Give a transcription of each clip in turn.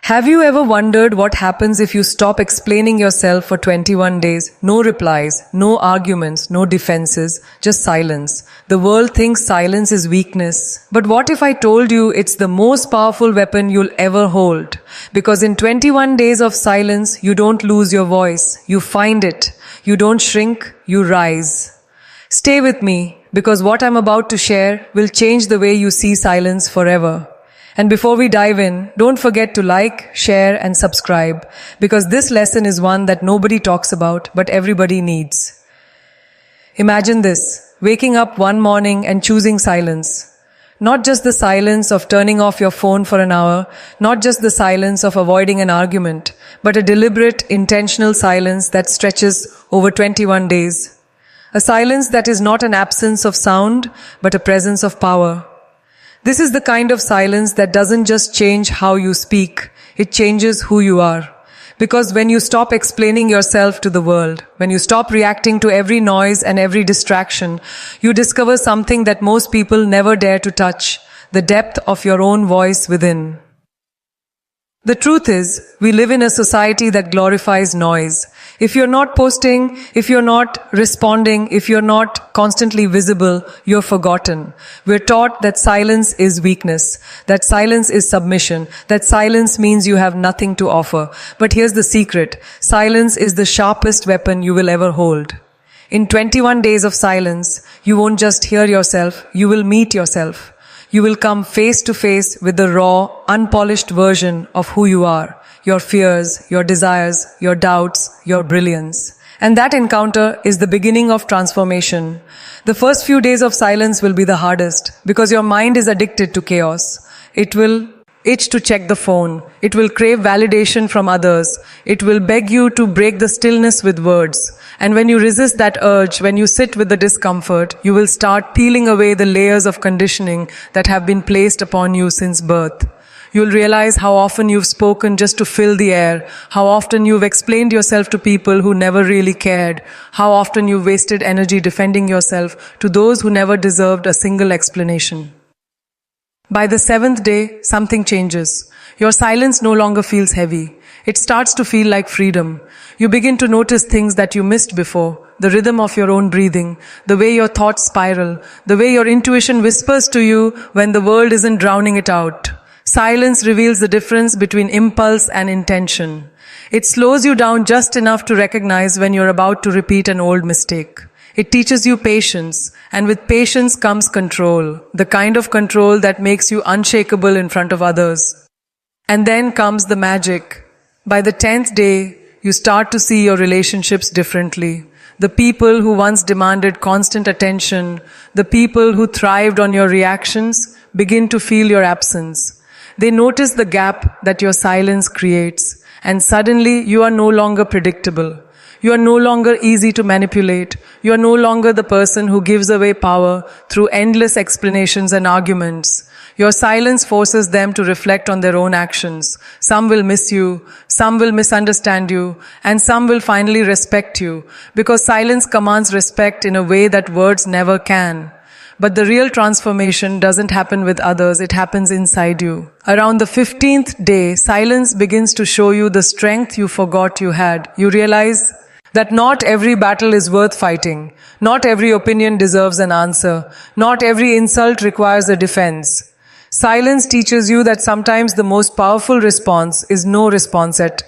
Have you ever wondered what happens if you stop explaining yourself for 21 days? No replies, no arguments, no defenses, just silence. The world thinks silence is weakness. But what if I told you it's the most powerful weapon you'll ever hold? Because in 21 days of silence, you don't lose your voice. You find it. You don't shrink, you rise. Stay with me, because what I'm about to share will change the way you see silence forever. And before we dive in, don't forget to like, share, and subscribe, because this lesson is one that nobody talks about, but everybody needs. Imagine this, waking up one morning and choosing silence. Not just the silence of turning off your phone for an hour, not just the silence of avoiding an argument, but a deliberate, intentional silence that stretches over 21 days. A silence that is not an absence of sound, but a presence of power. This is the kind of silence that doesn't just change how you speak, it changes who you are. Because when you stop explaining yourself to the world, when you stop reacting to every noise and every distraction, you discover something that most people never dare to touch, the depth of your own voice within. The truth is, we live in a society that glorifies noise. If you're not posting, if you're not responding, if you're not constantly visible, you're forgotten. We're taught that silence is weakness, that silence is submission, that silence means you have nothing to offer. But here's the secret. Silence is the sharpest weapon you will ever hold. In 21 days of silence, you won't just hear yourself, you will meet yourself. You will come face to face with the raw, unpolished version of who you are, your fears, your desires, your doubts, your brilliance. And that encounter is the beginning of transformation. The first few days of silence will be the hardest because your mind is addicted to chaos. It will itch to check the phone. It will crave validation from others. It will beg you to break the stillness with words. And when you resist that urge, when you sit with the discomfort, you will start peeling away the layers of conditioning that have been placed upon you since birth. You'll realize how often you've spoken just to fill the air, how often you've explained yourself to people who never really cared, how often you've wasted energy defending yourself to those who never deserved a single explanation. By the 7th day, something changes. Your silence no longer feels heavy. It starts to feel like freedom. You begin to notice things that you missed before, the rhythm of your own breathing, the way your thoughts spiral, the way your intuition whispers to you when the world isn't drowning it out. Silence reveals the difference between impulse and intention. It slows you down just enough to recognize when you're about to repeat an old mistake. It teaches you patience, and with patience comes control, the kind of control that makes you unshakable in front of others. And then comes the magic. By the 10th day, you start to see your relationships differently. The people who once demanded constant attention, the people who thrived on your reactions, begin to feel your absence. They notice the gap that your silence creates, and suddenly you are no longer predictable. You are no longer easy to manipulate. You are no longer the person who gives away power through endless explanations and arguments. Your silence forces them to reflect on their own actions. Some will miss you, some will misunderstand you, and some will finally respect you, because silence commands respect in a way that words never can. But the real transformation doesn't happen with others, it happens inside you. Around the 15th day, silence begins to show you the strength you forgot you had. You realize that not every battle is worth fighting. Not every opinion deserves an answer. Not every insult requires a defense. Silence teaches you that sometimes the most powerful response is no response at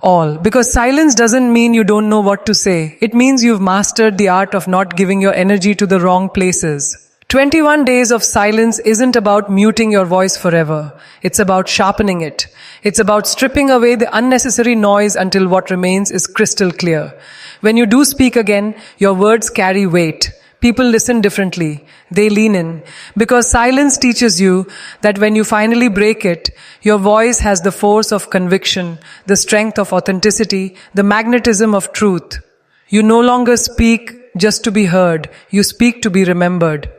all. Because silence doesn't mean you don't know what to say. It means you've mastered the art of not giving your energy to the wrong places. 21 days of silence isn't about muting your voice forever. It's about sharpening it. It's about stripping away the unnecessary noise until what remains is crystal clear. When you do speak again, your words carry weight. People listen differently. They lean in. Because silence teaches you that when you finally break it, your voice has the force of conviction, the strength of authenticity, the magnetism of truth. You no longer speak just to be heard. You speak to be remembered.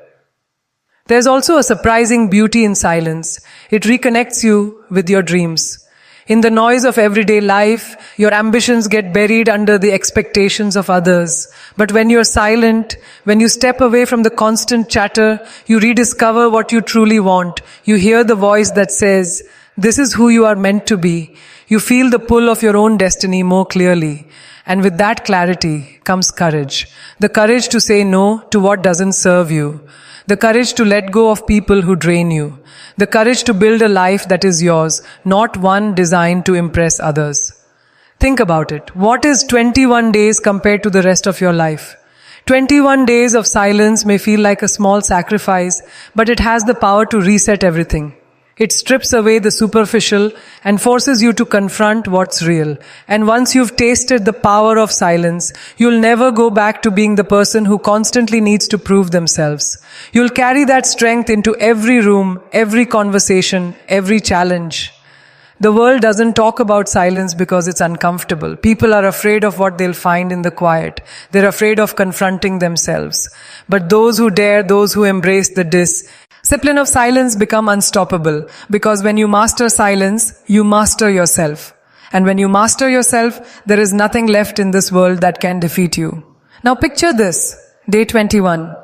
There's also a surprising beauty in silence. It reconnects you with your dreams. In the noise of everyday life, your ambitions get buried under the expectations of others. But when you're silent, when you step away from the constant chatter, you rediscover what you truly want. You hear the voice that says, This is who you are meant to be. You feel the pull of your own destiny more clearly. And with that clarity comes courage. The courage to say no to what doesn't serve you. The courage to let go of people who drain you. The courage to build a life that is yours, not one designed to impress others. Think about it. What is 21 days compared to the rest of your life? 21 days of silence may feel like a small sacrifice, but it has the power to reset everything. It strips away the superficial and forces you to confront what's real. And once you've tasted the power of silence, you'll never go back to being the person who constantly needs to prove themselves. You'll carry that strength into every room, every conversation, every challenge. The world doesn't talk about silence because it's uncomfortable. People are afraid of what they'll find in the quiet. They're afraid of confronting themselves. But those who dare, those who embrace the discipline of silence become unstoppable. Because when you master silence, you master yourself. And when you master yourself, there is nothing left in this world that can defeat you. Now picture this. Day 21.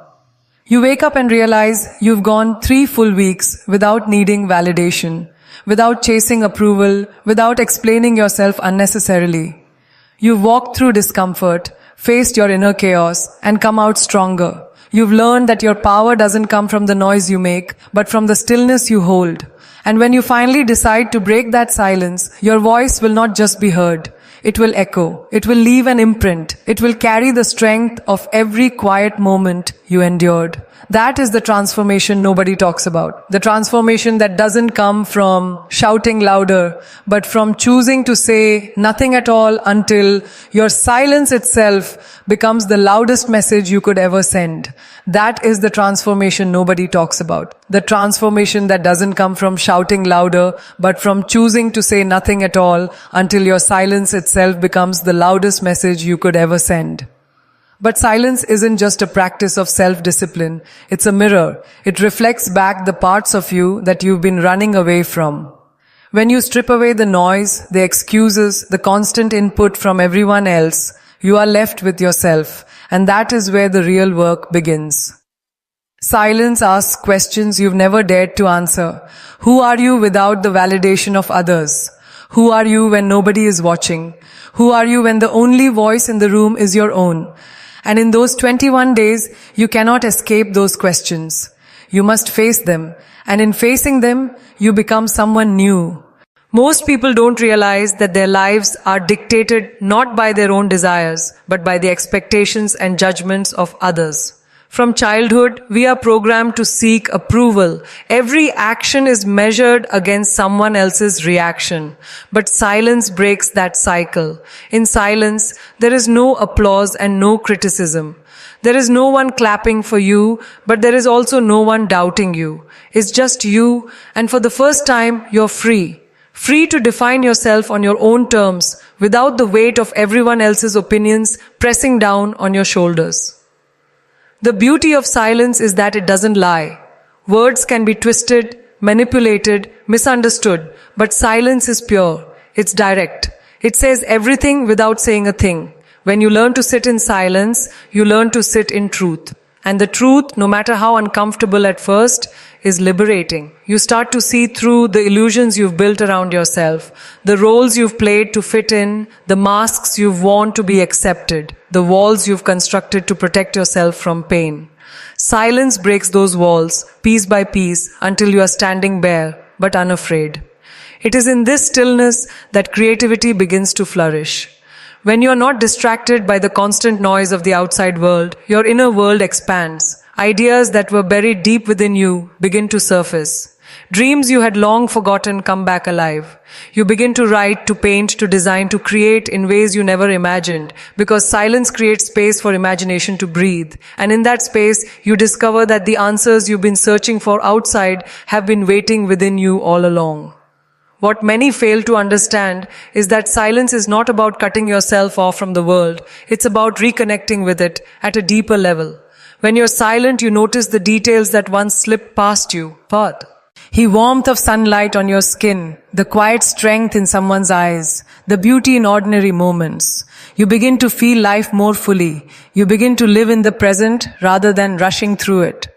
You wake up and realize you've gone 3 full weeks without needing validation, without chasing approval, without explaining yourself unnecessarily. You've walked through discomfort, faced your inner chaos, and come out stronger. You've learned that your power doesn't come from the noise you make, but from the stillness you hold. And when you finally decide to break that silence, your voice will not just be heard. It will echo. It will leave an imprint. It will carry the strength of every quiet moment you endured. That is the transformation nobody talks about. The transformation that doesn't come from shouting louder, but from choosing to say nothing at all until your silence itself becomes the loudest message you could ever send. That is the transformation nobody talks about. The transformation that doesn't come from shouting louder, but from choosing to say nothing at all until your silence itself becomes the loudest message you could ever send. But silence isn't just a practice of self-discipline. It's a mirror. It reflects back the parts of you that you've been running away from. When you strip away the noise, the excuses, the constant input from everyone else, you are left with yourself. And that is where the real work begins. Silence asks questions you've never dared to answer. Who are you without the validation of others? Who are you when nobody is watching? Who are you when the only voice in the room is your own? And in those 21 days, you cannot escape those questions. You must face them. And in facing them, you become someone new. Most people don't realize that their lives are dictated not by their own desires, but by the expectations and judgments of others. From childhood, we are programmed to seek approval. Every action is measured against someone else's reaction. But silence breaks that cycle. In silence, there is no applause and no criticism. There is no one clapping for you, but there is also no one doubting you. It's just you, and for the first time, you're free. Free to define yourself on your own terms, without the weight of everyone else's opinions pressing down on your shoulders. The beauty of silence is that it doesn't lie. Words can be twisted, manipulated, misunderstood, but silence is pure. It's direct. It says everything without saying a thing. When you learn to sit in silence, you learn to sit in truth. And the truth, no matter how uncomfortable at first, is liberating. You start to see through the illusions you've built around yourself, the roles you've played to fit in, the masks you've worn to be accepted, the walls you've constructed to protect yourself from pain. Silence breaks those walls, piece by piece, until you are standing bare, but unafraid. It is in this stillness that creativity begins to flourish. When you are not distracted by the constant noise of the outside world, your inner world expands. Ideas that were buried deep within you begin to surface. Dreams you had long forgotten come back alive. You begin to write, to paint, to design, to create in ways you never imagined, because silence creates space for imagination to breathe. And in that space, you discover that the answers you've been searching for outside have been waiting within you all along. What many fail to understand is that silence is not about cutting yourself off from the world. It's about reconnecting with it at a deeper level. When you're silent, you notice the details that once slipped past you. The warmth of sunlight on your skin, the quiet strength in someone's eyes, the beauty in ordinary moments. You begin to feel life more fully. You begin to live in the present rather than rushing through it.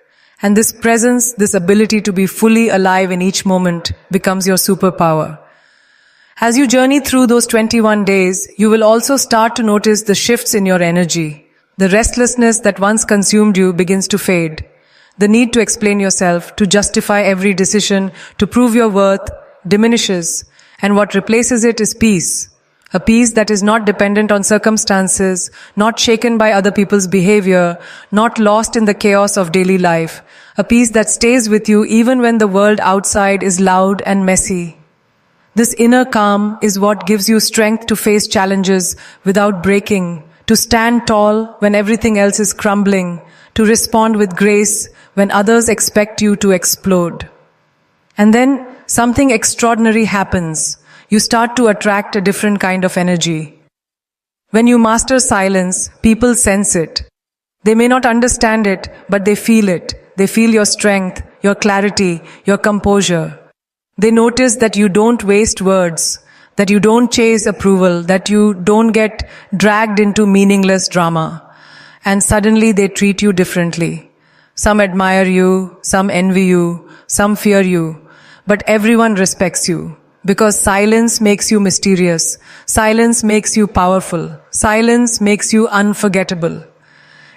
And this presence, this ability to be fully alive in each moment becomes your superpower. As you journey through those 21 days, you will also start to notice the shifts in your energy. The restlessness that once consumed you begins to fade. The need to explain yourself, to justify every decision, to prove your worth, diminishes. And what replaces it is peace. A peace that is not dependent on circumstances, not shaken by other people's behavior, not lost in the chaos of daily life. A peace that stays with you even when the world outside is loud and messy. This inner calm is what gives you strength to face challenges without breaking, to stand tall when everything else is crumbling, to respond with grace when others expect you to explode. And then something extraordinary happens. You start to attract a different kind of energy. When you master silence, people sense it. They may not understand it, but they feel it. They feel your strength, your clarity, your composure. They notice that you don't waste words, that you don't chase approval, that you don't get dragged into meaningless drama. And suddenly they treat you differently. Some admire you, some envy you, some fear you, but everyone respects you. Because silence makes you mysterious. Silence makes you powerful. Silence makes you unforgettable.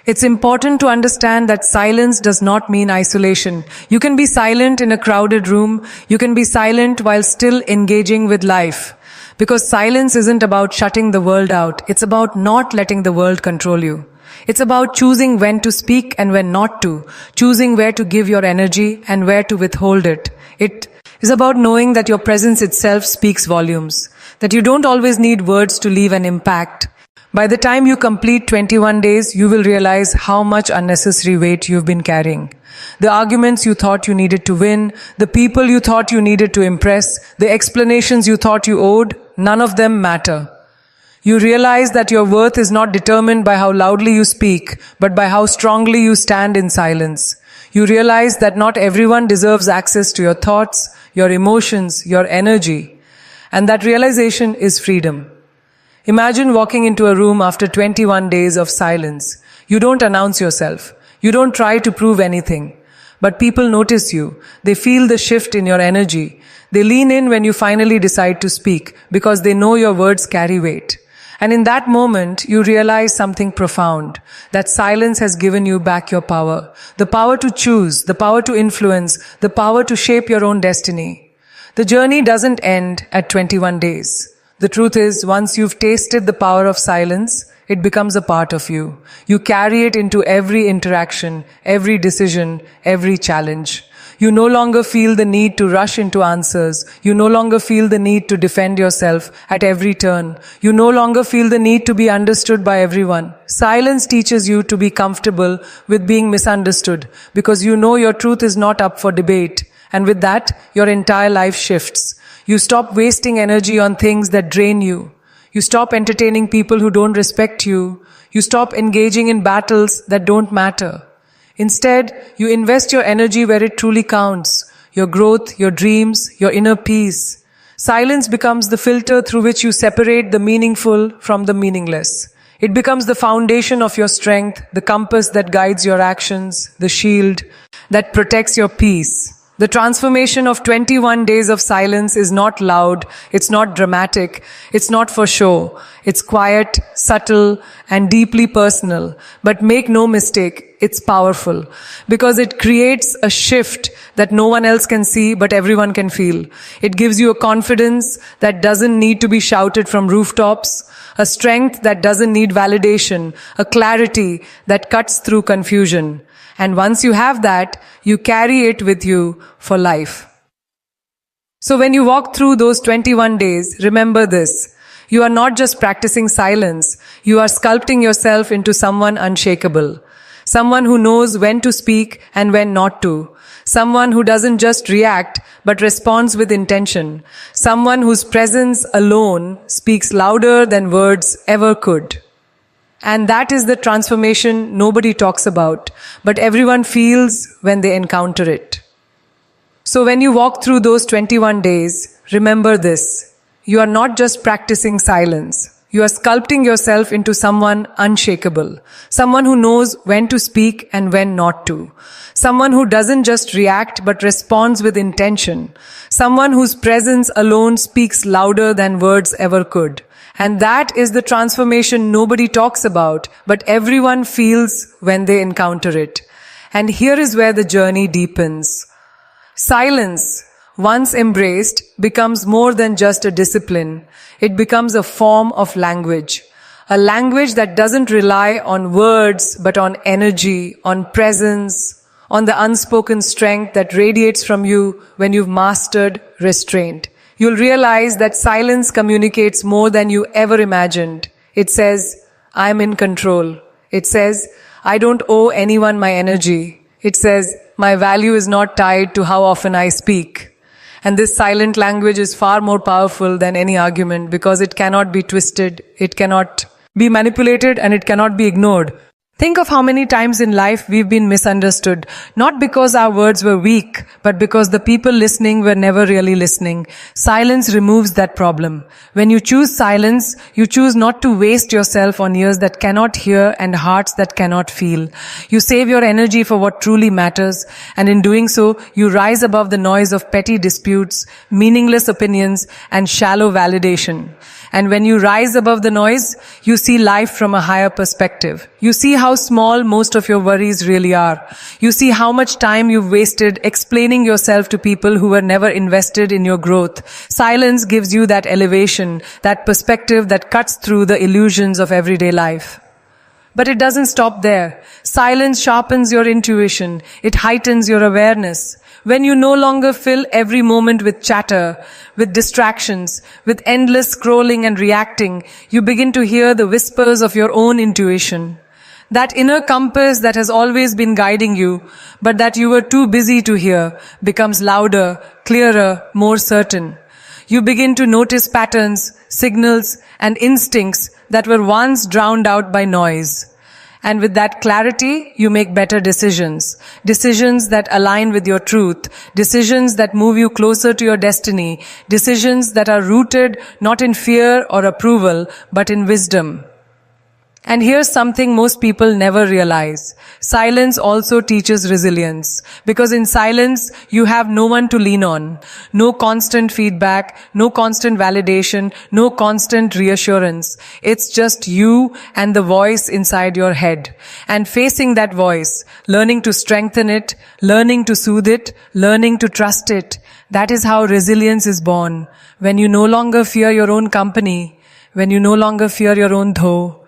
It's important to understand that silence does not mean isolation. You can be silent in a crowded room. You can be silent while still engaging with life. Because silence isn't about shutting the world out. It's about not letting the world control you. It's about choosing when to speak and when not to. Choosing where to give your energy and where to withhold it. It is about knowing that your presence itself speaks volumes. That you don't always need words to leave an impact. By the time you complete 21 days, you will realize how much unnecessary weight you've been carrying. The arguments you thought you needed to win, the people you thought you needed to impress, the explanations you thought you owed, none of them matter. You realize that your worth is not determined by how loudly you speak, but by how strongly you stand in silence. You realize that not everyone deserves access to your thoughts, your emotions, your energy. And that realization is freedom. Imagine walking into a room after 21 days of silence. You don't announce yourself. You don't try to prove anything. But people notice you. They feel the shift in your energy. They lean in when you finally decide to speak because they know your words carry weight. And in that moment, you realize something profound. That silence has given you back your power. The power to choose, the power to influence, the power to shape your own destiny. The journey doesn't end at 21 days. The truth is, once you've tasted the power of silence, it becomes a part of you. You carry it into every interaction, every decision, every challenge. You no longer feel the need to rush into answers. You no longer feel the need to defend yourself at every turn. You no longer feel the need to be understood by everyone. Silence teaches you to be comfortable with being misunderstood because you know your truth is not up for debate. And with that, your entire life shifts. You stop wasting energy on things that drain you. You stop entertaining people who don't respect you. You stop engaging in battles that don't matter. Instead, you invest your energy where it truly counts. Your growth, your dreams, your inner peace. Silence becomes the filter through which you separate the meaningful from the meaningless. It becomes the foundation of your strength, the compass that guides your actions, the shield that protects your peace. The transformation of 21 days of silence is not loud, it's not dramatic, it's not for show. It's quiet, subtle, and deeply personal. But make no mistake, it's powerful. Because it creates a shift that no one else can see, but everyone can feel. It gives you a confidence that doesn't need to be shouted from rooftops, a strength that doesn't need validation, a clarity that cuts through confusion. And once you have that, you carry it with you for life. So when you walk through those 21 days, remember this. You are not just practicing silence. You are sculpting yourself into someone unshakable. Someone who knows when to speak and when not to. Someone who doesn't just react, but responds with intention. Someone whose presence alone speaks louder than words ever could. And that is the transformation nobody talks about, but everyone feels when they encounter it. So when you walk through those 21 days, remember this. You are not just practicing silence. You are sculpting yourself into someone unshakable, someone who knows when to speak and when not to, someone who doesn't just react but responds with intention, someone whose presence alone speaks louder than words ever could. And that is the transformation nobody talks about, but everyone feels when they encounter it. And here is where the journey deepens. Silence, once embraced, becomes more than just a discipline. It becomes a form of language. A language that doesn't rely on words, but on energy, on presence, on the unspoken strength that radiates from you when you've mastered restraint. You'll realize that silence communicates more than you ever imagined. It says, I'm in control. It says, I don't owe anyone my energy. It says, my value is not tied to how often I speak. And this silent language is far more powerful than any argument because it cannot be twisted, it cannot be manipulated, and it cannot be ignored. Think of how many times in life we've been misunderstood, not because our words were weak, but because the people listening were never really listening. Silence removes that problem. When you choose silence, you choose not to waste yourself on ears that cannot hear and hearts that cannot feel. You save your energy for what truly matters, and in doing so, you rise above the noise of petty disputes, meaningless opinions, and shallow validation. And when you rise above the noise, you see life from a higher perspective. You see how small most of your worries really are. You see how much time you've wasted explaining yourself to people who were never invested in your growth. Silence gives you that elevation, that perspective that cuts through the illusions of everyday life. But it doesn't stop there. Silence sharpens your intuition. It heightens your awareness. When you no longer fill every moment with chatter, with distractions, with endless scrolling and reacting, you begin to hear the whispers of your own intuition. That inner compass that has always been guiding you, but that you were too busy to hear, becomes louder, clearer, more certain. You begin to notice patterns, signals, and instincts that were once drowned out by noise. And with that clarity, you make better decisions. Decisions that align with your truth. Decisions that move you closer to your destiny. Decisions that are rooted not in fear or approval, but in wisdom. And here's something most people never realize. Silence also teaches resilience. Because in silence, you have no one to lean on. No constant feedback, no constant validation, no constant reassurance. It's just you and the voice inside your head. And facing that voice, learning to strengthen it, learning to soothe it, learning to trust it. That is how resilience is born. When you no longer fear your own company, when you no longer fear your own though,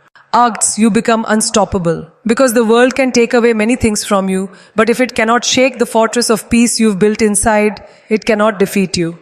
you become unstoppable. Because the world can take away many things from you, but if it cannot shake the fortress of peace you've built inside, it cannot defeat you.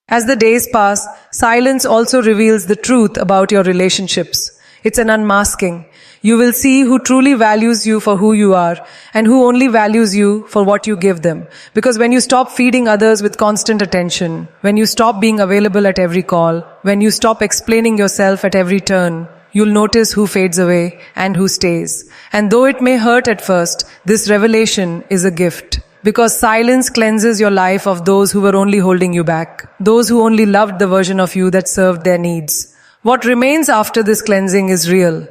As the days pass, silence also reveals the truth about your relationships. It's an unmasking. You will see who truly values you for who you are and who only values you for what you give them. Because when you stop feeding others with constant attention, when you stop being available at every call, when you stop explaining yourself at every turn, you'll notice who fades away and who stays. And though it may hurt at first, this revelation is a gift. Because silence cleanses your life of those who were only holding you back. Those who only loved the version of you that served their needs. What remains after this cleansing is real.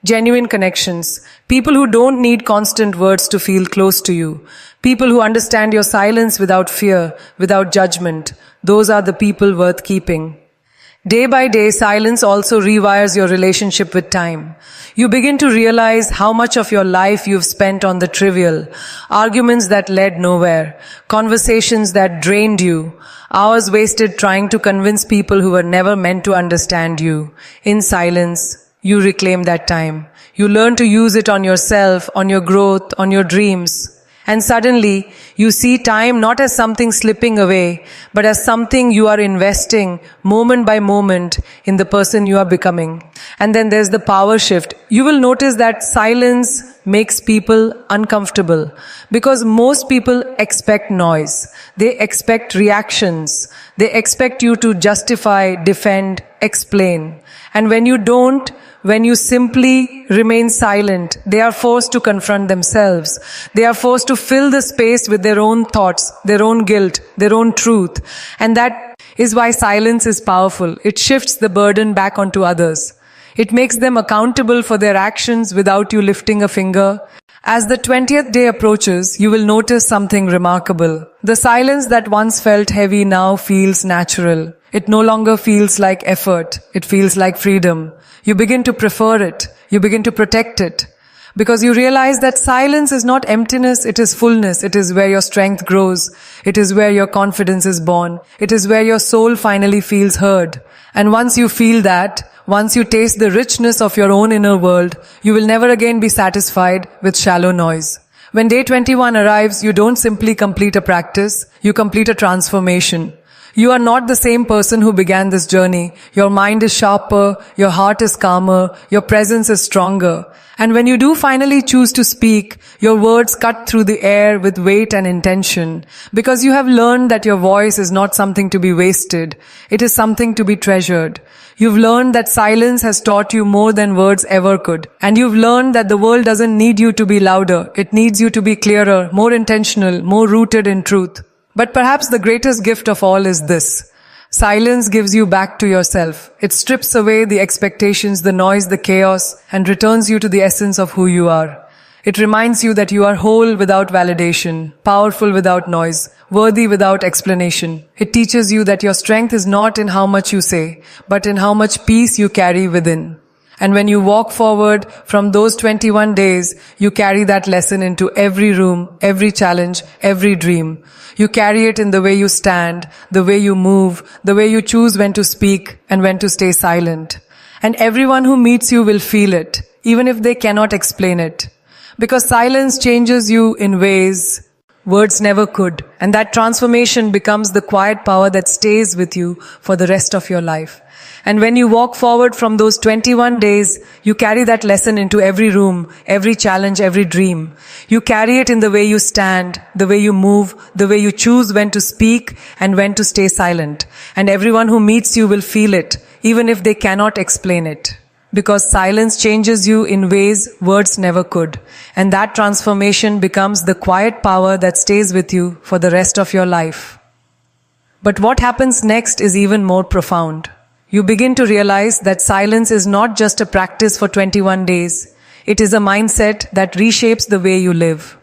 Genuine connections. People who don't need constant words to feel close to you. People who understand your silence without fear, without judgment. Those are the people worth keeping. Day by day, silence also rewires your relationship with time. You begin to realize how much of your life you've spent on the trivial, arguments that led nowhere, conversations that drained you, hours wasted trying to convince people who were never meant to understand you. In silence, you reclaim that time. You learn to use it on yourself, on your growth, on your dreams. And suddenly, you see time not as something slipping away, but as something you are investing moment by moment in the person you are becoming. And then there's the power shift. You will notice that silence makes people uncomfortable because most people expect noise. They expect reactions. They expect you to justify, defend, explain. And when you don't, when you simply remain silent, they are forced to confront themselves. They are forced to fill the space with their own thoughts, their own guilt, their own truth. And that is why silence is powerful. It shifts the burden back onto others. It makes them accountable for their actions without you lifting a finger. As the 20th day approaches, you will notice something remarkable. The silence that once felt heavy now feels natural. It no longer feels like effort. It feels like freedom. You begin to prefer it. You begin to protect it. Because you realize that silence is not emptiness, it is fullness. It is where your strength grows. It is where your confidence is born. It is where your soul finally feels heard. And once you feel that, once you taste the richness of your own inner world, you will never again be satisfied with shallow noise. When day 21 arrives, you don't simply complete a practice, you complete a transformation. You are not the same person who began this journey. Your mind is sharper, your heart is calmer, your presence is stronger. And when you do finally choose to speak, your words cut through the air with weight and intention, because you have learned that your voice is not something to be wasted. It is something to be treasured. You've learned that silence has taught you more than words ever could. And you've learned that the world doesn't need you to be louder. It needs you to be clearer, more intentional, more rooted in truth. But perhaps the greatest gift of all is this. Silence gives you back to yourself. It strips away the expectations, the noise, the chaos, and returns you to the essence of who you are. It reminds you that you are whole without validation, powerful without noise, worthy without explanation. It teaches you that your strength is not in how much you say, but in how much peace you carry within. And when you walk forward from those 21 days, you carry that lesson into every room, every challenge, every dream. You carry it in the way you stand, the way you move, the way you choose when to speak and when to stay silent. And everyone who meets you will feel it, even if they cannot explain it. Because silence changes you in ways words never could. And that transformation becomes the quiet power that stays with you for the rest of your life. And when you walk forward from those 21 days, you carry that lesson into every room, every challenge, every dream. You carry it in the way you stand, the way you move, the way you choose when to speak and when to stay silent. And everyone who meets you will feel it, even if they cannot explain it. Because silence changes you in ways words never could. And that transformation becomes the quiet power that stays with you for the rest of your life. But what happens next is even more profound. You begin to realize that silence is not just a practice for 21 days. It is a mindset that reshapes the way you live.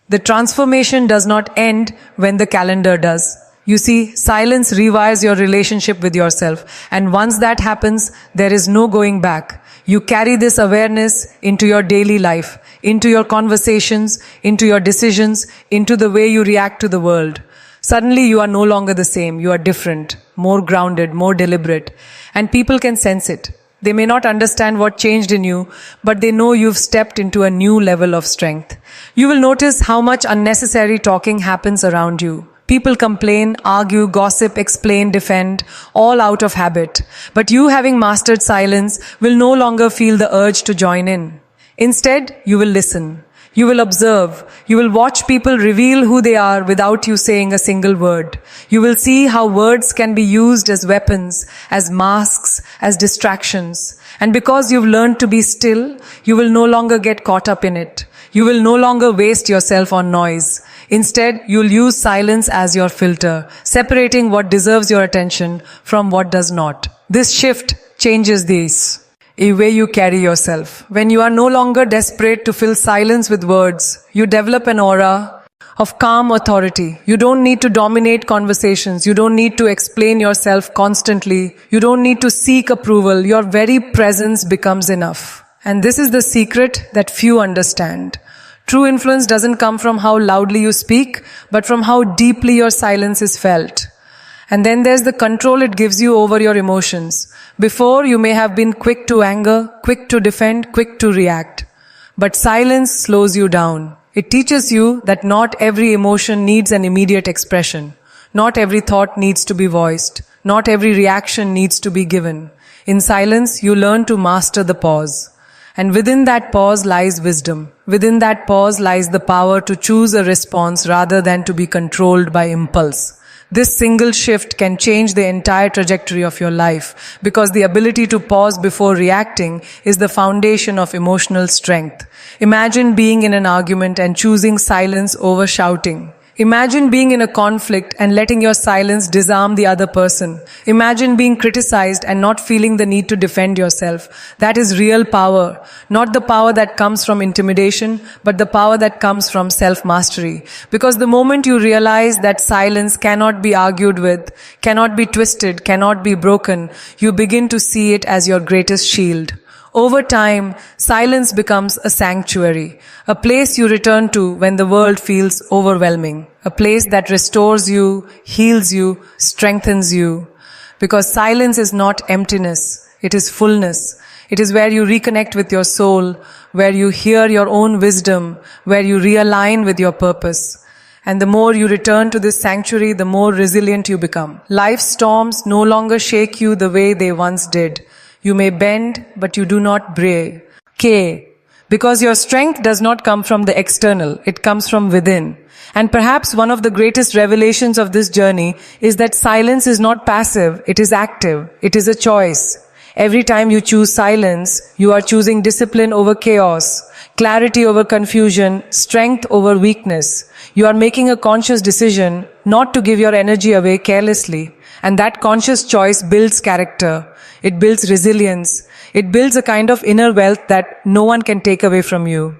The transformation does not end when the calendar does. You see, silence rewires your relationship with yourself. And once that happens, there is no going back. You carry this awareness into your daily life, into your conversations, into your decisions, into the way you react to the world. Suddenly you are no longer the same. You are different, more grounded, more deliberate. And people can sense it. They may not understand what changed in you, but they know you've stepped into a new level of strength. You will notice how much unnecessary talking happens around you. People complain, argue, gossip, explain, defend, all out of habit. But you, having mastered silence, will no longer feel the urge to join in. Instead, you will listen. You will observe. You will watch people reveal who they are without you saying a single word. You will see how words can be used as weapons, as masks, as distractions. And because you've learned to be still, you will no longer get caught up in it. You will no longer waste yourself on noise. Instead, you'll use silence as your filter, separating what deserves your attention from what does not. This shift changes this. A way you carry yourself. When you are no longer desperate to fill silence with words, you develop an aura of calm authority. You don't need to dominate conversations. You don't need to explain yourself constantly. You don't need to seek approval. Your very presence becomes enough. And this is the secret that few understand. True influence doesn't come from how loudly you speak, but from how deeply your silence is felt. And then there's the control it gives you over your emotions. Before, you may have been quick to anger, quick to defend, quick to react. But silence slows you down. It teaches you that not every emotion needs an immediate expression. Not every thought needs to be voiced. Not every reaction needs to be given. In silence, you learn to master the pause. And within that pause lies wisdom. Within that pause lies the power to choose a response rather than to be controlled by impulse. This single shift can change the entire trajectory of your life, because the ability to pause before reacting is the foundation of emotional strength. Imagine being in an argument and choosing silence over shouting. Imagine being in a conflict and letting your silence disarm the other person. Imagine being criticized and not feeling the need to defend yourself. That is real power. Not the power that comes from intimidation, but the power that comes from self-mastery. Because the moment you realize that silence cannot be argued with, cannot be twisted, cannot be broken, you begin to see it as your greatest shield. Over time, silence becomes a sanctuary, a place you return to when the world feels overwhelming, a place that restores you, heals you, strengthens you. Because silence is not emptiness, it is fullness. It is where you reconnect with your soul, where you hear your own wisdom, where you realign with your purpose. And the more you return to this sanctuary, the more resilient you become. Life's storms no longer shake you the way they once did. You may bend, but you do not break. Because your strength does not come from the external, it comes from within. And perhaps one of the greatest revelations of this journey is that silence is not passive, it is active. It is a choice. Every time you choose silence, you are choosing discipline over chaos, clarity over confusion, strength over weakness. You are making a conscious decision not to give your energy away carelessly. And that conscious choice builds character. It builds resilience. It builds a kind of inner wealth that no one can take away from you.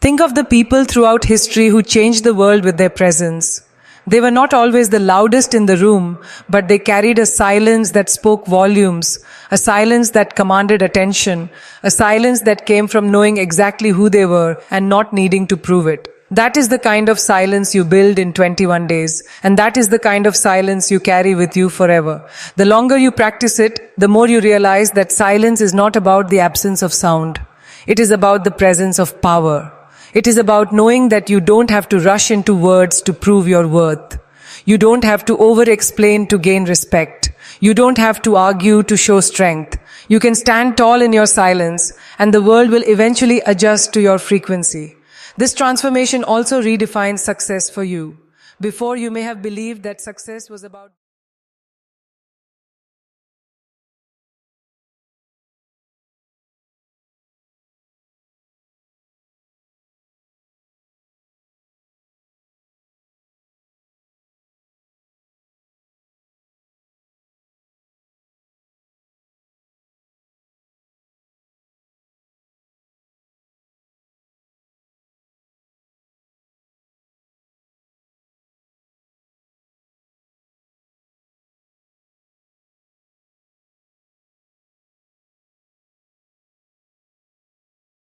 Think of the people throughout history who changed the world with their presence. They were not always the loudest in the room, but they carried a silence that spoke volumes, a silence that commanded attention, a silence that came from knowing exactly who they were and not needing to prove it. That is the kind of silence you build in 21 days, and that is the kind of silence you carry with you forever. The longer you practice it, the more you realize that silence is not about the absence of sound. It is about the presence of power. It is about knowing that you don't have to rush into words to prove your worth. You don't have to over-explain to gain respect. You don't have to argue to show strength. You can stand tall in your silence, and the world will eventually adjust to your frequency. This transformation also redefines success for you. Before, you may have believed that success was about